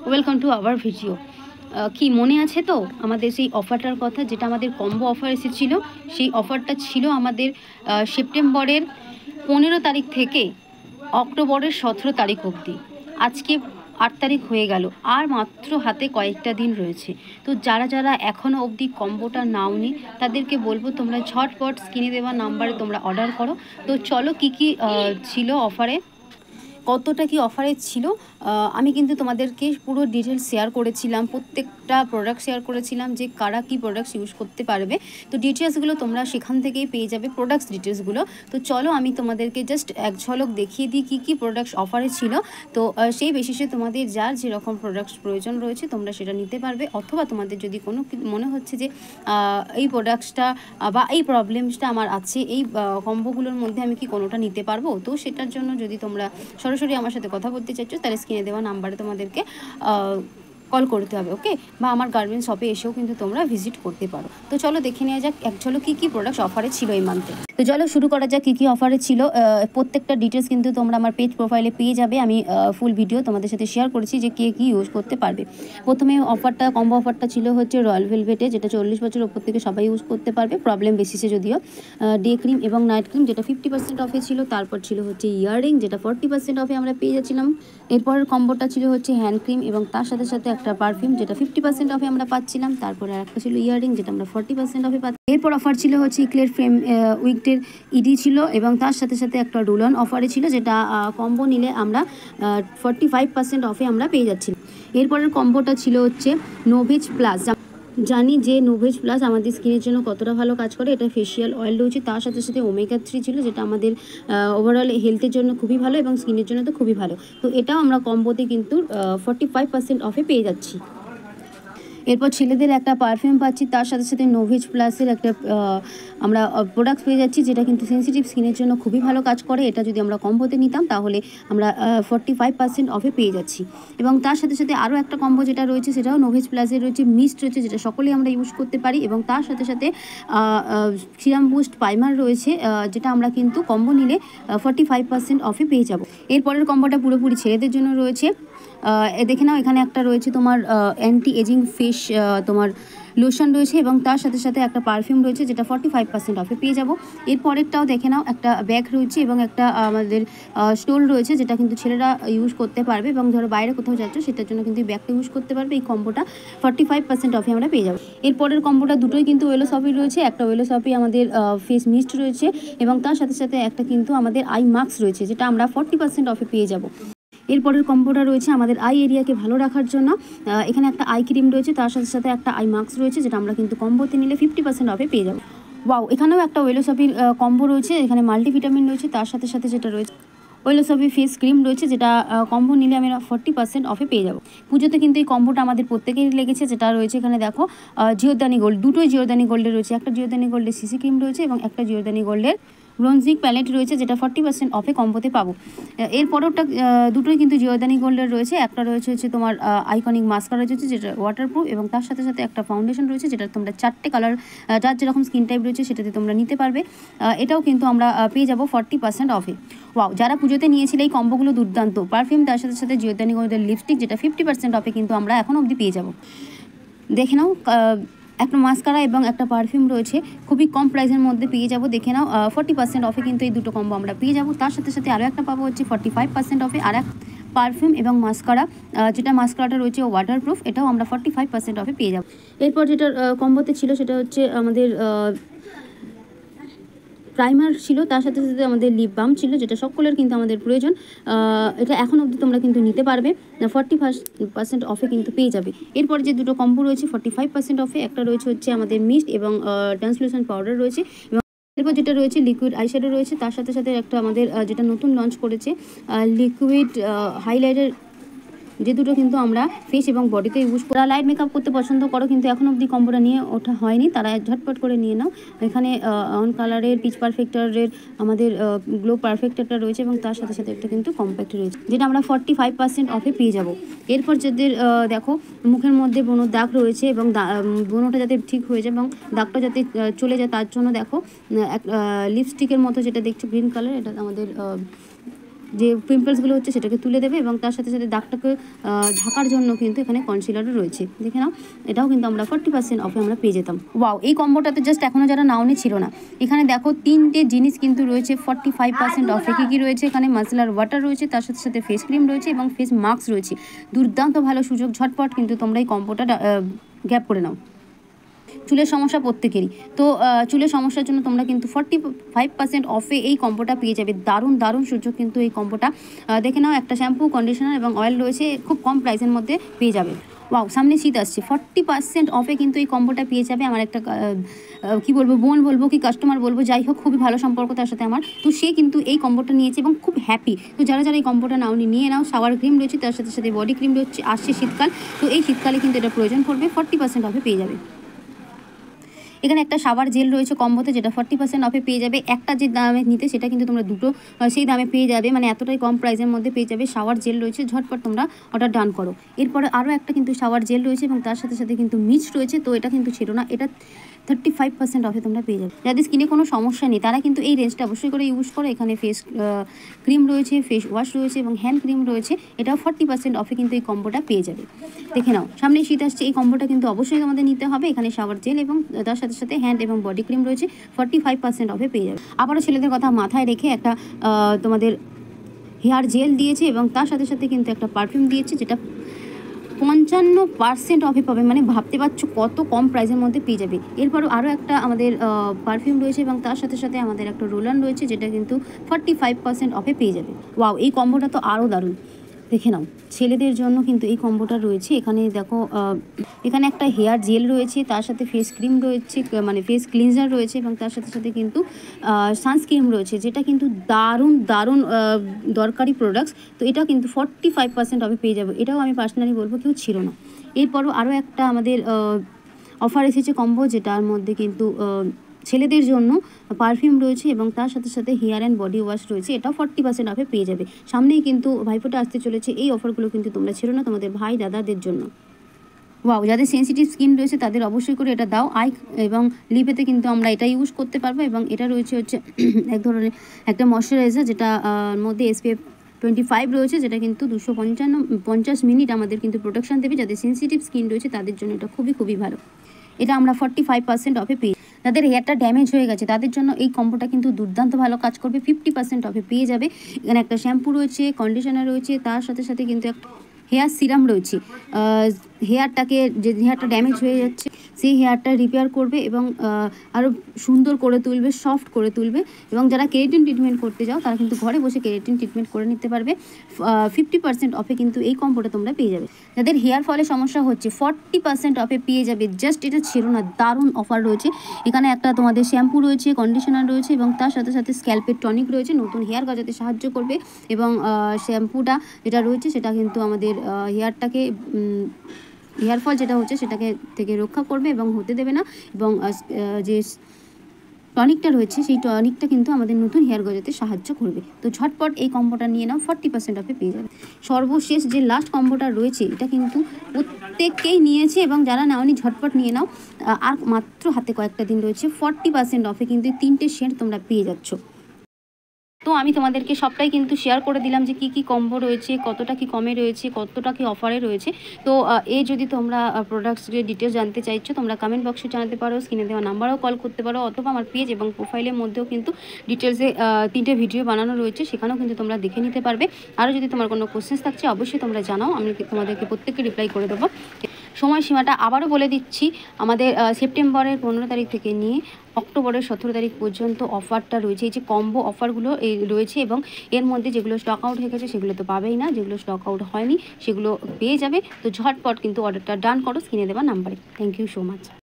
Welcome to our video. কি মনে আছে তো আমাদের সেই অফারটার কথা, যেটা আমাদের কম্বো অফার এসেছিলো? সেই অফারটা ছিল আমাদের সেপ্টেম্বরের 15 তারিখ থেকে অক্টোবরের 17 তারিখ অবধি। আজকে 8 তারিখ হয়ে গেল, আর মাত্র হাতে কয়েকটা দিন রয়েছে। তো যারা যারা এখনও অবধি কম্বোটা নাওনি তাদেরকে বলবো তোমরা ঝটপট স্ক্রিনে দেওয়া নাম্বারে তোমরা অর্ডার করো। তো চলো কী কী ছিল অফারে, কতটা কি অফারে ছিল, আমি কিন্তু তোমাদেরকে পুরো ডিটেলস শেয়ার করেছিলাম, প্রত্যেকটা প্রোডাক্ট শেয়ার করেছিলাম যে কারা কী প্রোডাক্টস ইউজ করতে পারবে। তো ডিটেলসগুলো তোমরা সেখান থেকেই পেয়ে যাবে, প্রোডাক্টস ডিটেলসগুলো। তো চলো আমি তোমাদেরকে জাস্ট এক ঝলক দেখিয়ে দিই কী কী প্রোডাক্টস অফারে ছিল। তো সেই বেসিসে তোমাদের যার যেরকম প্রোডাক্টস প্রয়োজন রয়েছে তোমরা সেটা নিতে পারবে, অথবা তোমাদের যদি কোনো মনে হচ্ছে যে এই প্রোডাক্টসটা বা এই প্রবলেমসটা আমার আছে, এই কম্বোগুলোর মধ্যে আমি কি কোনোটা নিতে পারবো, তো সেটার জন্য যদি তোমরা সরাসরি আমার সাথে কথা বলতে চাইছো তাহলে স্ক্রিনে দেওয়া নাম্বারে তোমাদেরকে কল করতে হবে, ওকে। বা আমার গার্মেন্টস শপে এসেও কিন্তু তোমরা ভিজিট করতে পারো। তো চলো দেখে নেওয়া যাক এক চলো কী কী প্রোডাক্টস অফারে ছিল এই মান্থে। তো চলো শুরু করা যাক কী কী অফারে ছিল। প্রত্যেকটা ডিটেলস কিন্তু তোমরা আমার পেজ প্রোফাইলে পেয়ে যাবে। আমি ফুল ভিডিও তোমাদের সাথে শেয়ার করেছি যে কে কী ইউজ করতে পারবে। প্রথমে কম্বো অফারটা ছিল হচ্ছে রয়্যাল ভেলভেটে, যেটা 40 বছর ওপর থেকে সবাই ইউজ করতে পারবে, প্রবলেম বেসিসে যদিও। ডে ক্রিম এবং নাইট ক্রিম, যেটা 50% অফে ছিল। তারপর ছিল হচ্ছে ইয়াররিং, যেটা 40% অফে আমরা পেয়ে যাচ্ছিলাম। এরপরের কম্বোটা ছিল হচ্ছে হ্যান্ড ক্রিম এবং তার সাথে সাথে একটা পারফিউম, যেটা 50% অফে আমরা পাচ্ছিলাম। তারপরে আর একটা ছিল ইয়াররিং, যেটা আমরা 40% অফে পাচ্ছি। এরপর অফার ছিল হচ্ছে ইক্লের ফ্রেম উইকটের ইডি ছিল, এবং তার সাথে সাথে একটা রোলন অফারে ছিল, যেটা কম্বো নিলে আমরা 45% অফে আমরা পেয়ে যাচ্ছি। এরপরের কম্বোটা ছিল হচ্ছে নোভেজ প্লাস। জানি যে নোভেজ প্লাস আমাদের স্কিনের জন্য কতটা ভালো কাজ করে। এটা ফেশিয়াল অয়েল রয়েছে, তার সাথে সাথে ওমেগা 3 ছিল, যেটা আমাদের ওভারঅল হেলথের জন্য খুবই ভালো এবং স্কিনের জন্য তো খুবই ভালো। তো এটাও আমরা কম্বোতে কিন্তু 45% অফে পেয়ে যাচ্ছি। এরপর ছেলেদের একটা পারফিউম পাচ্ছি, তার সাথে সাথে নোভেজ প্লাসের একটা আমরা প্রোডাক্ট পেয়ে যাচ্ছি, যেটা কিন্তু সেন্সিটিভ স্কিনের জন্য খুবই ভালো কাজ করে। এটা যদি আমরা কম্বোতে নিতাম তাহলে আমরা 45% অফে পেয়ে যাচ্ছি। এবং তার সাথে সাথে আরও একটা কম্বো যেটা রয়েছে সেটাও নোভেজ প্লাসের রয়েছে, মিস্ট রয়েছে, যেটা সকলেই আমরা ইউজ করতে পারি। এবং তার সাথে সাথে সিরাম বুস্ট প্রাইমার রয়েছে, যেটা আমরা কিন্তু কম্বো নিলে 45% অফে পেয়ে যাব। এরপরের কম্বোটা পুরোপুরি ছেলেদের জন্য রয়েছে। দেখে নাও, এখানে একটা রয়েছে তোমার অ্যান্টি এজিং ফেস তোমার লোশন রয়েছে, এবং তার সাথে সাথে একটা পারফিউম রয়েছে, যেটা 45% অফে পেয়ে যাব। এরপরেরটাও দেখে নাও, একটা ব্যাগ রয়েছে এবং একটা আমাদের স্টোল রয়েছে, যেটা কিন্তু ছেলেরা ইউজ করতে পারবে, এবং ধরো বাইরে কোথাও যাচ্ছ সেটার জন্য কিন্তু এই ব্যাগটা ইউজ করতে পারবে। এই কম্বোটা 45% অফে আমরা পেয়ে যাবো। এরপরের কম্বোটা দুটোই কিন্তু ওয়েলো শপি রয়েছে। একটা ওয়েলো শপি আমাদের ফেস মিস্ট রয়েছে, এবং তার সাথে সাথে একটা কিন্তু আমাদের আই মাস্ক রয়েছে, যেটা আমরা 40% অফে পেয়ে যাব। এরপরের কম্বোটা রয়েছে আমাদের আই এরিয়াকে ভালো রাখার জন্য। এখানে একটা আই ক্রিম রয়েছে, তার সাথে সাথে একটা আই মাস্ক রয়েছে, যেটা আমরা কিন্তু কম্বোতে নিলে 50% অফে পেয়ে যাবো। ওয়াও, এখানেও একটা ওয়েলো শপির কম্বো রয়েছে, এখানে মাল্টিভিটামিন রয়েছে, তার সাথে সাথে যেটা রয়েছে ওয়েলো শপি ফেস ক্রিম রয়েছে, যেটা কম্বো নিলে আমরা 40% অফে পেয়ে যাবো। পুজোতে কিন্তু এই কম্বোটা আমাদের প্রত্যেকেরই লেগেছে, যেটা রয়েছে এখানে দেখো জিওদানি গোল্ড, দুটোই জিওদানি গোল্ডের রয়েছে। একটা জিওদানি গোল্ডের সিসি ক্রিম রয়েছে এবং একটা জিওদানি গোল্ডের ব্রোঞ্জিং প্যালেট রয়েছে, যেটা 40% অফে কম্বোতে পাবো। এরপরেরটা দুটোই কিন্তু জিওদানি গোল্ডের রয়েছে। একটা রয়েছে হচ্ছে তোমার আইকনিক মাস্কারা রয়েছে, যেটা ওয়াটারপ্রুফ, এবং তার সাথে সাথে একটা ফাউন্ডেশন রয়েছে, যেটা তোমরা 4টে কালার, যার যেরকম স্কিন টাইপ রয়েছে সেটাতে তোমরা নিতে পারবে। এটাও কিন্তু আমরা পেয়ে যাবো 40% অফে। ওয়াও, যারা পুজোতে নিয়েছিলে এই কম্বোগুলো দুর্দান্ত। পারফিউম, তার সাথে সাথে জিওদানি গোল্ডের লিপস্টিক, যেটা 50% অফে কিন্তু আমরা এখন অবধি পেয়ে যাবো। দেখে নাও, একটা মাস্কারা এবং একটা পারফিউম রয়েছে, খুবই কম প্রাইসের মধ্যে পেয়ে যাবো। দেখে নাও, 40% অফে কিন্তু এই দুটো কম্বো আমরা পেয়ে যাবো। তার সাথে সাথে আরও একটা পাবো হচ্ছে 45% অফে আর এক পারফিউম এবং মাস্কারা, যেটা মাস্কারাটা রয়েছে ওয়াটারপ্রুফ, এটাও আমরা 45% অফে পেয়ে যাবো। এরপর যেটা কম্বোতে ছিল সেটা হচ্ছে আমাদের প্রাইমার ছিল, তার সাথে সাথে আমাদের লিপ বাম ছিল, যেটা সকলের কিন্তু আমাদের প্রয়োজন। এটা এখন অবধি তোমরা কিন্তু নিতে পারবে, 40% অফে কিন্তু পেয়ে যাবে। এরপর যে দুটো কম্বো রয়েছে 45% অফে, একটা রয়েছে হচ্ছে আমাদের মিস্ট এবং ট্রান্সলুসেন্ট পাউডার রয়েছে, এবং এরপর যেটা রয়েছে লিকুইড আইশ্যাডো রয়েছে, তার সাথে সাথে একটা আমাদের যেটা নতুন লঞ্চ করেছে লিকুইড হাইলাইটার, যে দুটো কিন্তু আমরা ফেস এবং বডিতে ইউজ করি। লাইট মেকআপ করতে পছন্দ করো কিন্তু এখন অবধি কম্বোটা নিয়ে ওঠা হয়নি, তারা ঝটপট করে নিয়ে নাও। এখানে অন কালারের পিচ পারফেক্টারের আমাদের গ্লো পারফেক্টারটা রয়েছে, এবং তার সাথে সাথে একটা কিন্তু কম্প্যাক্ট রয়েছে, যেটা আমরা 45% অফে পেয়ে যাব। এরপর যাদের দেখো মুখের মধ্যে ব্রণর দাগ রয়েছে, এবং ব্রণটা যাতে ঠিক হয়ে যায় এবং দাগটা যাতে চলে যায়, তার জন্য দেখো লিপস্টিকের মতো যেটা দেখছো গ্রিন কালার, এটা আমাদের যে পিম্পলসগুলো হচ্ছে সেটাকে তুলে দেবে এবং তার সাথে সাথে দাগটাকে ঢাকার জন্য কিন্তু এখানে কনসিলারও রয়েছে। দেখে নাও, এটাও কিন্তু আমরা 40% অফে আমরা পেয়ে যেতাম। ওয়াও, এই কম্বোটাতে জাস্ট এখনও যারা নাওনি ছিল না, এখানে দেখো 3টে জিনিস কিন্তু রয়েছে 45% অফে। কী কী রয়েছে এখানে? মাসেলার ওয়াটার রয়েছে, তার সাথে সাথে ফেস ক্রিম রয়েছে এবং ফেস মাস্ক রয়েছে। দুর্দান্ত ভালো সুযোগ, ঝটপট কিন্তু তোমরা এই কম্বোটা গ্র্যাব করে নাও। চুলের সমস্যা প্রত্যেকেরই, তো চুলের সমস্যার জন্য তোমরা কিন্তু 45% অফে এই কম্বোটা পেয়ে যাবে। দারুণ দারুণ সুযোগ কিন্তু এই কম্বোটা। দেখে নাও, একটা শ্যাম্পু, কন্ডিশনার এবং অয়েল রয়েছে, খুব কম প্রাইসের মধ্যে পেয়ে যাবে। ওয়াও, সামনে শীত আসছে, 40% অফে কিন্তু এই কম্বোটা পেয়ে যাবে। আমার একটা কী বলবো, বোন বলবো কি কাস্টমার বলবো, যাই হোক, খুবই ভালো সম্পর্ক তার সাথে আমার। তো সে কিন্তু এই কম্বোটা নিয়েছে এবং খুব হ্যাপি। তো যারা যারা এই কম্বোটা নাওনি, নিয়ে নাও। শাওয়ার ক্রিম রয়েছে, তার সাথে সাথে বডি ক্রিম রয়েছে। আসছে শীতকাল, তো এই শীতকালে কিন্তু এটা প্রয়োজন পড়বে। 40% অফে পেয়ে যাবে। এখানে একটা শাওয়ার জেল রয়েছে কম্বোতে, যেটা 40% অফে পেয়ে যাবে। একটা যে দামে নিতে সেটা কিন্তু তোমরা দুটো সেই দামে পেয়ে যাবে, মানে এতটাই কম প্রাইসের মধ্যে পেয়ে যাবে। শাওয়ার জেল রয়েছে, ঝটপট তোমরা অর্ডার ডান করো। এরপরে আরও একটা কিন্তু শাওয়ার জেল রয়েছে এবং তার সাথে সাথে কিন্তু মিস্ট রয়েছে, তো এটা কিন্তু ছিল না, এটা 35% অফে তোমরা পেয়ে যাবে। যাদের স্কিনে কোনো সমস্যা নেই তারা কিন্তু এই রেঞ্জটা অবশ্যই করে ইউজ করো। এখানে ফেস ক্রিম রয়েছে, ফেস ওয়াশ রয়েছে এবং হ্যান্ড ক্রিম রয়েছে। এটাও 40% অফে কিন্তু এই কম্বোটা পেয়ে যাবে। দেখে নাও, সামনে শীত আসছে, এই কম্বোটা কিন্তু অবশ্যই তোমাদের নিতে হবে। এখানে শাওয়ার জেল এবং তার সাথে সাথে হ্যান্ড এবং বডি ক্রিম রয়েছে, 45% অফে পেয়ে যাবে। আবারও ছেলেদের কথা মাথায় রেখে একটা তোমাদের হেয়ার জেল দিয়েছে এবং তার সাথে সাথে কিন্তু একটা পারফিউম দিয়েছে, যেটা 55% অফে পাবে। মানে ভাবতে পারছো কত কম প্রাইসের মধ্যে পেয়ে যাবে। এরপরও আরও একটা আমাদের পারফিউম রয়েছে এবং তার সাথে সাথে আমাদের একটা রোলান রয়েছে, যেটা কিন্তু 45% অফে পেয়ে যাবে। ওয়াও, এই কম্বোটা তো আরও দারুণ। দেখে নাও, ছেলেদের জন্য কিন্তু এই কম্বোটা রয়েছে। এখানে দেখো, এখানে একটা হেয়ার জেল রয়েছে, তার সাথে ফেস ক্রিম রয়েছে, মানে ফেস ক্লিনজার রয়েছে এবং তার সাথে সাথে কিন্তু সানস্ক্রিন রয়েছে, যেটা কিন্তু দারুণ দারুণ দরকারি প্রোডাক্টস। তো এটা কিন্তু 45% অফে পেয়ে যাবে। এটাও আমি পার্সোনালি বলবো কেউ ছিল না। এরপরও আরও একটা আমাদের অফার এসেছে কম্বো, যেটার মধ্যে কিন্তু ছেলেদের জন্য পারফিউম রয়েছে এবং তার সাথে সাথে হেয়ার অ্যান্ড বডি ওয়াশ রয়েছে। এটাও 40% অফে পেয়ে যাবে। সামনেই কিন্তু ভাইফোঁটা আসতে চলেছে, এই অফারগুলো কিন্তু তোমরা ছিল না তোমাদের ভাই দাদাদের জন্য। ওয়াও, যাদের সেন্সিটিভ স্কিন রয়েছে তাদের অবশ্যই করে এটা দাও। আই এবং লিপেতে কিন্তু আমরা এটা ইউজ করতে পারবো এবং এটা রয়েছে হচ্ছে এক ধরনের একটা ময়শ্চারাইজার, যেটা মধ্যে SPF 25 রয়েছে, যেটা কিন্তু 250 মিনিট আমাদের কিন্তু প্রোটেকশন দেবে। যাদের সেন্সিটিভ স্কিন রয়েছে তাদের জন্য এটা খুবই খুবই ভালো। এটা আমরা 45% অফে পেয়ে। যাদের হেয়ারটা ড্যামেজ হয়ে গেছে তাদের জন্য এই কম্বোটা কিন্তু দুর্দান্ত ভালো কাজ করবে। 50% অফে পেয়ে যাবে। এখানে একটা শ্যাম্পু রয়েছে, কন্ডিশনার রয়েছে, তার সাথে সাথে কিন্তু একটা হেয়ার সিরাম রয়েছে। হেয়ারটাকে, যে হেয়ারটা ড্যামেজ হয়ে যাচ্ছে সেই হেয়ারটা রিপেয়ার করবে এবং আরও সুন্দর করে তুলবে, সফট করে তুলবে। এবং যারা কেরাটিন ট্রিটমেন্ট করতে যাও তারা কিন্তু ঘরে বসে কেরাটিন ট্রিটমেন্ট করে নিতে পারবে। 50% অফে কিন্তু এই কম্বোটা তোমরা পেয়ে যাবে। যাদের হেয়ার ফলে সমস্যা হচ্ছে 40% অফে পেয়ে যাবে। জাস্ট এটা ছিল না, দারুণ অফার রয়েছে। এখানে একটা তোমাদের শ্যাম্পু রয়েছে, কন্ডিশনার রয়েছে এবং তার সাথে সাথে স্ক্যাল্পের টনিক রয়েছে, নতুন হেয়ার গজাতে সাহায্য করবে। এবং শ্যাম্পুটা যেটা রয়েছে সেটা কিন্তু আমাদের হেয়ারটাকে, হেয়ার ফল যেটা হচ্ছে সেটাকে থেকে রক্ষা করবে এবং হতে দেবে না। এবং যে টনিকটা রয়েছে সেই টনিকটা কিন্তু আমাদের নতুন হেয়ার গজাতে সাহায্য করবে। তো ঝটপট এই কম্বোটা নিয়ে নাও, 40% অফে পেয়ে যাবে। সর্বশেষ যে লাস্ট কম্বোটা রয়েছে এটা কিন্তু প্রত্যেককেই নিয়েছে এবং যারা নাওনি ঝটপট নিয়ে নাও। আর মাত্র হাতে কয়েকটা দিন রয়েছে, 40% অফে কিন্তু 3টে সেন্ট তোমরা পেয়ে যাচ্ছ। তো আমি তোমাদেরকে সবটাই কিন্তু শেয়ার করে দিলাম যে কী কম্বো রয়েছে, কতটা কি কমে রয়েছে, কতটা কি অফারে রয়েছে। তো যদি তোমরা প্রোডাক্টসের ডিটেলস জানতে চাইছো তোমরা কমেন্ট বক্সে জানাতে পারো, স্ক্রিনে দেওয়া নাম্বারেও কল করতে পারো, অথবা আমার পেজ এবং প্রোফাইলের মধ্যেও কিন্তু ডিটেলসে 3টে ভিডিও বানানো রয়েছে, সেখানেও কিন্তু তোমরা দেখে নিতে পারবে। আরও যদি তোমার কোনো কোশ্চেন্স থাকছে অবশ্যই তোমরা জানাও, আমি তোমাদেরকে প্রত্যেককে রিপ্লাই করে দেবো। সময়সীমাটা আবারও বলে দিচ্ছি, আমাদের সেপ্টেম্বরের 15 তারিখ থেকে নিয়ে অক্টোবরের 17 তারিখ পর্যন্ত অফারটা রয়েছে। এই যে কম্বো অফারগুলো রয়েছে এবং এর মধ্যে যেগুলো স্টক আউট হয়ে গেছে সেগুলো তো পাবেই না, যেগুলো স্টক আউট হয়নি সেগুলো পেয়ে যাবে। তো ঝটপট কিন্তু অর্ডারটা ডান করো স্ক্রিনে দেওয়া নাম্বারে। Thank you so much.